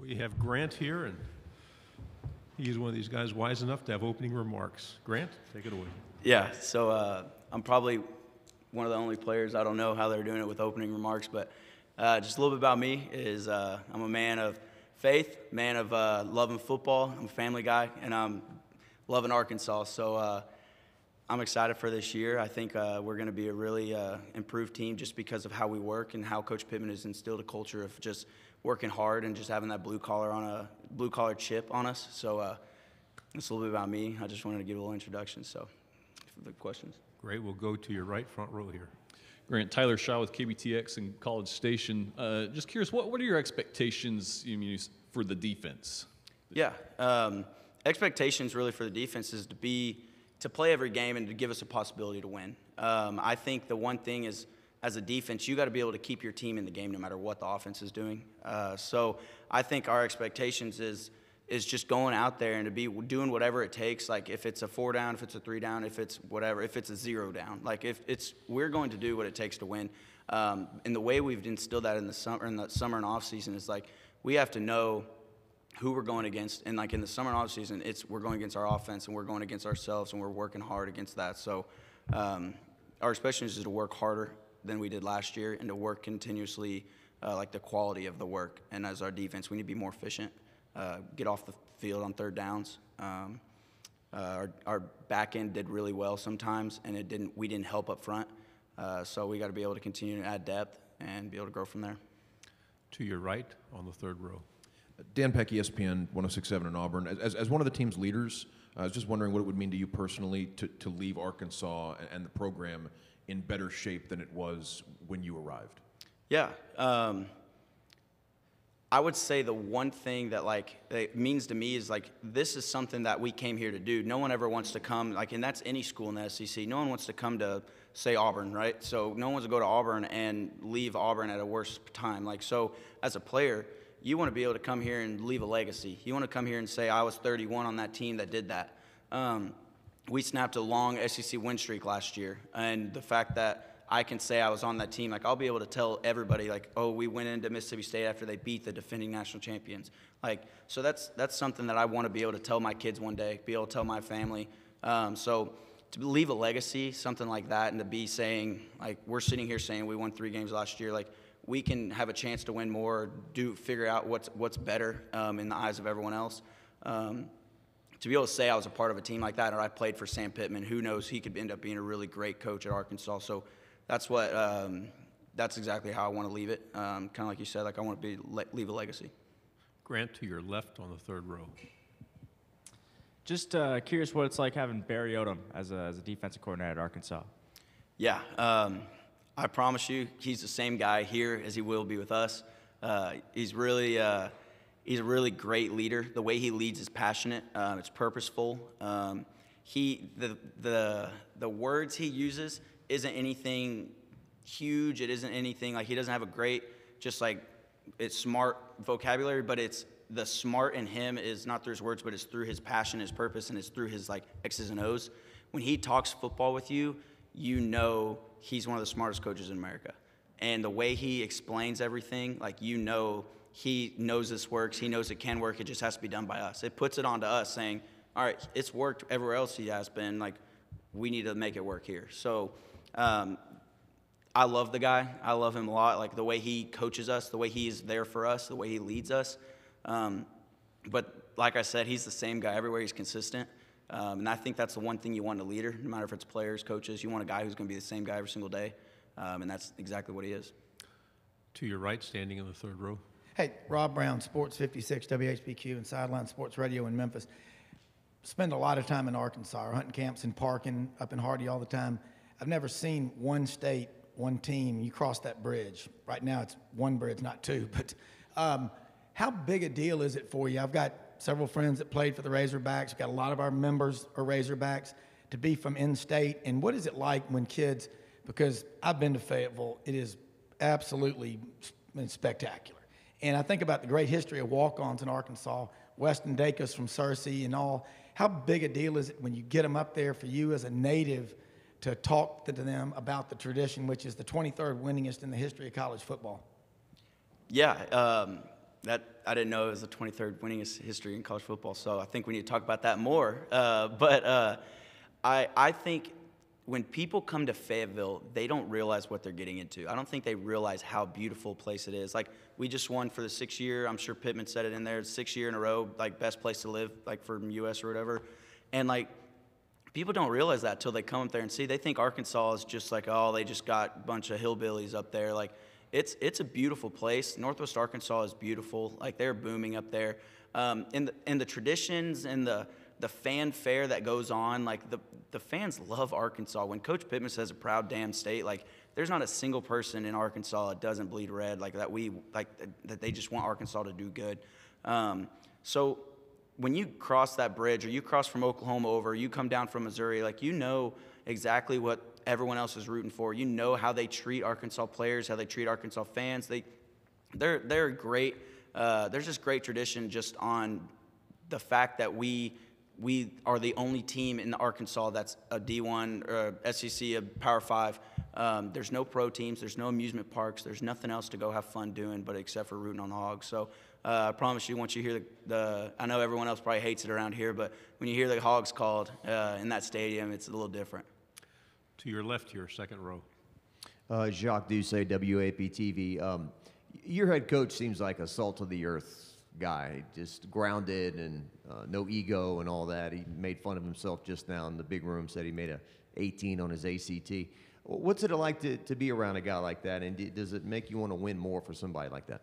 We have Grant here, and he's one of these guys wise enough to have opening remarks. Grant, take it away. Yeah, so I'm probably one of the only players. I don't know how they're doing it with opening remarks, but just a little bit about me is I'm a man of faith, man of loving football. I'm a family guy, and I'm loving Arkansas. So I'm excited for this year. I think we're going to be a really improved team just because of how we work and how Coach Pittman has instilled a culture of just working hard and just having that blue collar chip on us. So that's a little bit about me. I just wanted to give a little introduction. So for the questions. Great. We'll go to your right, front row here. Grant, Tyler Shaw with KBTX in College Station. Just curious, what are your expectations for the defense? Yeah, expectations really for the defense is to play every game and to give us a possibility to win. I think the one thing is, as a defense, you got to be able to keep your team in the game no matter what the offense is doing. So I think our expectations is just going out there and to be doing whatever it takes. Like if it's a 4 down, if it's a 3 down, if it's whatever, if it's a 0 down. Like we're going to do what it takes to win. And the way we've instilled that in the summer and off season is like we have to know who we're going against. And like in the summer and off season, we're going against our offense and we're going against ourselves and we're working hard against that. So our expectation is to work harder than we did last year and to work continuously, like the quality of the work. And as our defense, we need to be more efficient, get off the field on 3rd downs. Our back end did really well sometimes, and we didn't help up front. So we got to be able to continue to add depth and be able to grow from there. To your right on the 3rd row. Dan Peck, ESPN 106.7 in Auburn. As one of the team's leaders, I was just wondering what it would mean to you personally to leave Arkansas and the program in better shape than it was when you arrived. Yeah. I would say the one thing that it means to me is this is something that we came here to do. No one ever wants to come, and that's any school in the SEC. No one wants to come to, say, Auburn, right? So no one wants to go to Auburn and leave Auburn at a worse time. So as a player, you want to be able to come here and leave a legacy. You want to come here and say, I was 31 on that team that did that. We snapped a long SEC win streak last year, and the fact that I can say I was on that team, I'll be able to tell everybody, oh, we went into Mississippi State after they beat the defending national champions. So that's something that I want to be able to tell my kids one day, be able to tell my family. So to leave a legacy, something like that, and to be saying, we're sitting here saying we won 3 games last year, we can have a chance to win more, figure out what's better in the eyes of everyone else. To be able to say I was a part of a team like that, or I played for Sam Pittman, who knows, he could end up being a really great coach at Arkansas. So that's that's exactly how I want to leave it. Kind of like you said, I want to leave a legacy. Grant, to your left on the 3rd row. Just curious what it's like having Barry Odom as a defensive coordinator at Arkansas. Yeah, I promise you, he's the same guy here as he will be with us. He's a really great leader. The way he leads is passionate. It's purposeful. The words he uses isn't anything huge. It isn't anything he doesn't have a great it's smart vocabulary, but it's the smart in him is not through his words, but it's through his passion, his purpose, and it's through his X's and O's. When he talks football with you, you know he's one of the smartest coaches in America. And the way he explains everything, he knows this works. He knows it can work. It just has to be done by us. It puts it on to us saying, all right, it's worked everywhere else he has been. We need to make it work here. So I love the guy. I love him a lot. The way he coaches us, the way he is there for us, the way he leads us. But like I said, he's the same guy everywhere. He's consistent. And I think that's the one thing you want in a leader, no matter if it's players, coaches. You want a guy who's going to be the same guy every single day. And that's exactly what he is. To your right, standing in the 3rd row. Hey, Rob Brown, Sports 56, WHBQ, and Sideline Sports Radio in Memphis. Spend a lot of time in Arkansas, hunting camps and parking up in Hardy all the time. I've never seen one state, one team. You cross that bridge. Right now it's one bridge, not 2. But how big a deal is it for you? I've got several friends that played for the Razorbacks. We've got a lot of our members are Razorbacks, to be from in-state. And what is it like when kids, because I've been to Fayetteville, it is absolutely spectacular. And I think about the great history of walk-ons in Arkansas, Weston Dacus from Searcy and all. How big a deal is it when you get them up there for you as a native to talk to them about the tradition, which is the 23rd winningest in the history of college football? Yeah, That I didn't know it was the 23rd winningest history in college football, so I think we need to talk about that more. I think when people come to Fayetteville, they don't realize what they're getting into. I don't think they realize how beautiful a place it is. Like, we just won for the 6th year. I'm sure Pittman said it in there. 6th year in a row, like, best place to live, like, for U.S. or whatever. And, like, people don't realize that till they come up there and see. They think Arkansas is just like, oh, they just got a bunch of hillbillies up there. Like, it's a beautiful place. Northwest Arkansas is beautiful. Like, they're booming up there. And the traditions and the fanfare that goes on, like, the fans love Arkansas. When Coach Pittman says a proud damn state, like, there's not a single person in Arkansas that doesn't bleed red, like, that they just want Arkansas to do good. So when you cross that bridge, or you cross from Oklahoma over, you come down from Missouri, like, you know exactly what everyone else is rooting for. You know how they treat Arkansas players, how they treat Arkansas fans. They're great. There's just great tradition just on the fact that we are the only team in Arkansas that's a D1 or a SEC, a Power 5. There's no pro teams. There's no amusement parks. There's nothing else to go have fun doing but except for rooting on the Hogs. So I promise you, once you hear I know everyone else probably hates it around here, but when you hear the Hogs called in that stadium, it's a little different. To your left here, second row. Jacques Doucet, WAP-TV. Your head coach seems like a salt-of-the-earth guy, just grounded and no ego and all that. He made fun of himself just now in the big room, said he made a 18 on his ACT. What's it like to be around a guy like that, and does it make you want to win more for somebody like that?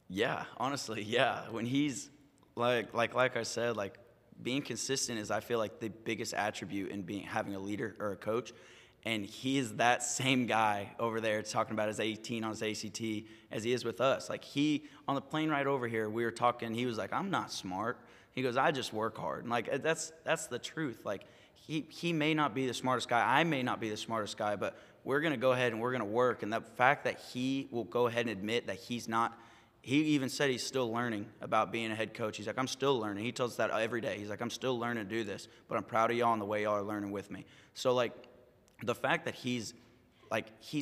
Yeah, honestly, yeah. When he's, like I said, like, being consistent is, I feel like, the biggest attribute in having a leader or a coach. And he is that same guy over there talking about his 18 on his ACT as he is with us. Like, on the plane ride over here, we were talking, he was like, I'm not smart. He goes, I just work hard. And, like, that's the truth. Like, he may not be the smartest guy. I may not be the smartest guy, but we're going to go ahead and we're going to work. And the fact that he will go ahead and admit that he's not, he even said he's still learning about being a head coach. He's like, I'm still learning. He tells us that every day. He's like, I'm still learning to do this, but I'm proud of y'all and the way y'all are learning with me. So, like, the fact that he's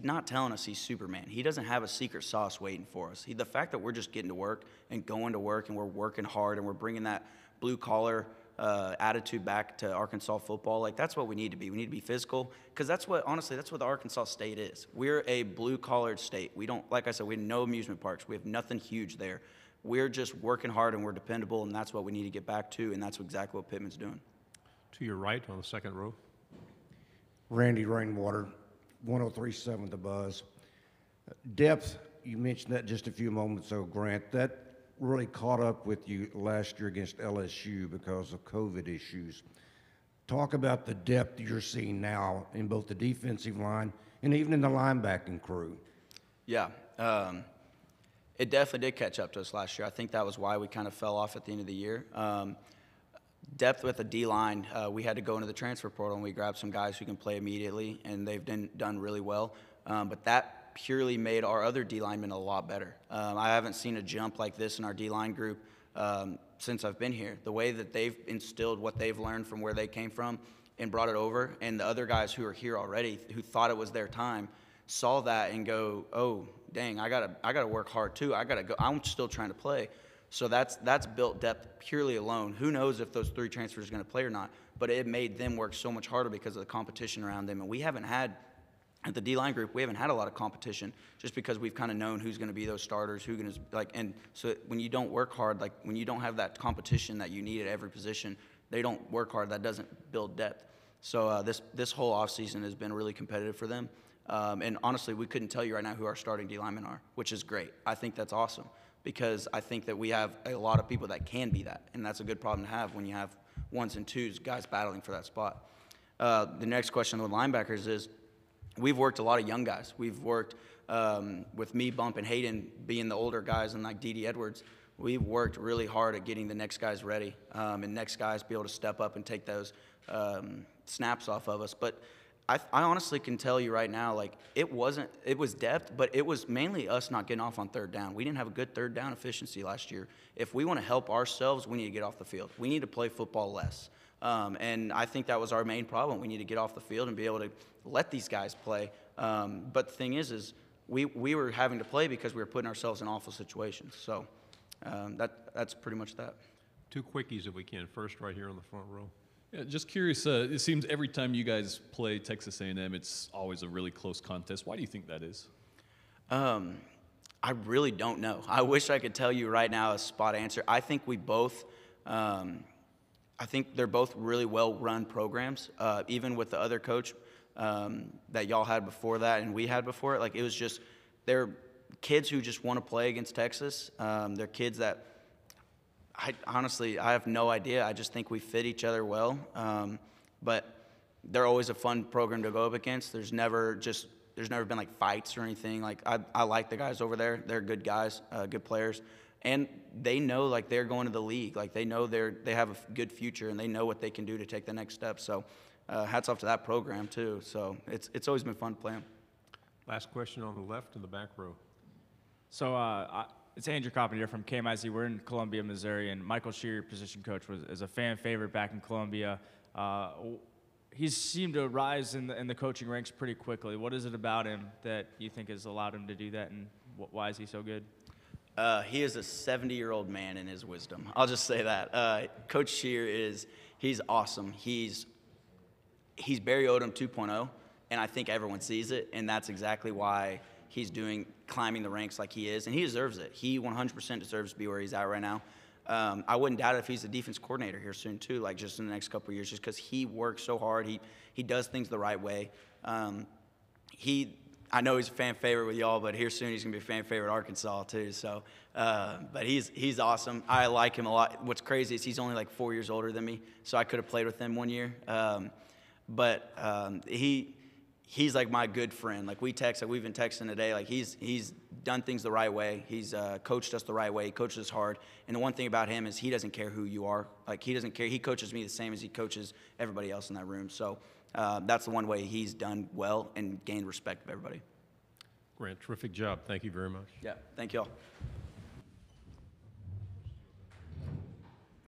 not telling us he's Superman. He doesn't have a secret sauce waiting for us. The fact that we're just getting to work and going to work and we're working hard and we're bringing that blue-collar attitude back to Arkansas football, like, that's what we need to be. We need to be physical, because honestly, that's what the Arkansas State is. We're a blue-collared state. We don't, like I said, we have no amusement parks. We have nothing huge there. We're just working hard and we're dependable, and that's what we need to get back to, and that's exactly what Pittman's doing. To your right on the second row. Randy Rainwater, 103.7 The Buzz. Depth, you mentioned that just a few moments ago, Grant. That really caught up with you last year against LSU because of COVID issues. Talk about the depth you're seeing now in both the defensive line and even in the linebacking crew. Yeah, it definitely did catch up to us last year. I think that was why we kind of fell off at the end of the year. Depth with the D-line, we had to go into the transfer portal and we grabbed some guys who can play immediately, and they've done really well. But that purely made our other D-linemen a lot better. I haven't seen a jump like this in our D-line group since I've been here. The way that they've instilled what they've learned from where they came from and brought it over, and the other guys who are here already who thought it was their time saw that and go, oh, dang, I gotta work hard too. I gotta go. I'm still trying to play. So that's built depth purely alone. Who knows if those 3 transfers are going to play or not, but it made them work so much harder because of the competition around them. And we haven't had, at the D-line group, we haven't had a lot of competition just because we've kind of known who's going to be those starters, and so when you don't work hard, like when you don't have that competition that you need at every position, they don't work hard. That doesn't build depth. So this whole offseason has been really competitive for them. And honestly, we couldn't tell you right now who our starting D-linemen are, which is great. I think that's awesome, because I think that we have a lot of people that can be that, and that's a good problem to have when you have 1s and 2s, guys battling for that spot. The next question with linebackers is, we've worked a lot of young guys. We've worked with me, Bump, and Hayden being the older guys, and like D.D. Edwards. We've worked really hard at getting the next guys ready, and next guys be able to step up and take those snaps off of us. But I honestly can tell you right now, like, it was depth, but it was mainly us not getting off on third down. We didn't have a good third down efficiency last year. If we want to help ourselves, we need to get off the field. We need to play football less. And I think that was our main problem. We need to get off the field and be able to let these guys play. But the thing is we were having to play because we were putting ourselves in awful situations. So that's pretty much that. 2 quickies if we can. First, right here on the front row. Yeah, just curious. It seems every time you guys play Texas A&M, it's always a really close contest. Why do you think that is? I really don't know. I wish I could tell you right now a spot answer. I think we both, I think they're both really well-run programs. Even with the other coach that y'all had before that and we had before it, like it was just, they're kids who just want to play against Texas. They're kids that, honestly, I have no idea. I just think we fit each other well. But they're always a fun program to go up against. There's never been like fights or anything. Like I like the guys over there. They're good guys, good players, and they know like they're going to the league. Like they know they have a good future and they know what they can do to take the next step. So hats off to that program too. So it's always been fun to play them. Last question on the left in the back row. So it's Andrew Carpenter from KMIZ. We're in Columbia, Missouri, and Michael Shear, your position coach, is a fan favorite back in Columbia. He's seemed to rise in the coaching ranks pretty quickly. What is it about him that you think has allowed him to do that, and why is he so good? He is a 70-year-old man in his wisdom. I'll just say that. Coach Shear he's awesome. He's Barry Odom 2.0, and I think everyone sees it, and that's exactly why he's climbing the ranks like he is, and he deserves it. He 100% deserves to be where he's at right now. I wouldn't doubt it if he's the defense coordinator here soon too, like just in the next couple of years, just because he works so hard. He does things the right way. I know he's a fan favorite with y'all, but here soon he's gonna be a fan favorite at Arkansas too. So, but he's awesome. I like him a lot. What's crazy is he's only like 4 years older than me, so I could have played with him 1 year. But he's like my good friend. Like we've been texting today. Like he's done things the right way. He's coached us the right way. He coaches us hard. And the one thing about him is he doesn't care who you are. Like he doesn't care. He coaches me the same as he coaches everybody else in that room. So that's the one way he's done well and gained respect of everybody. Grant, terrific job. Thank you very much. Yeah, thank y'all.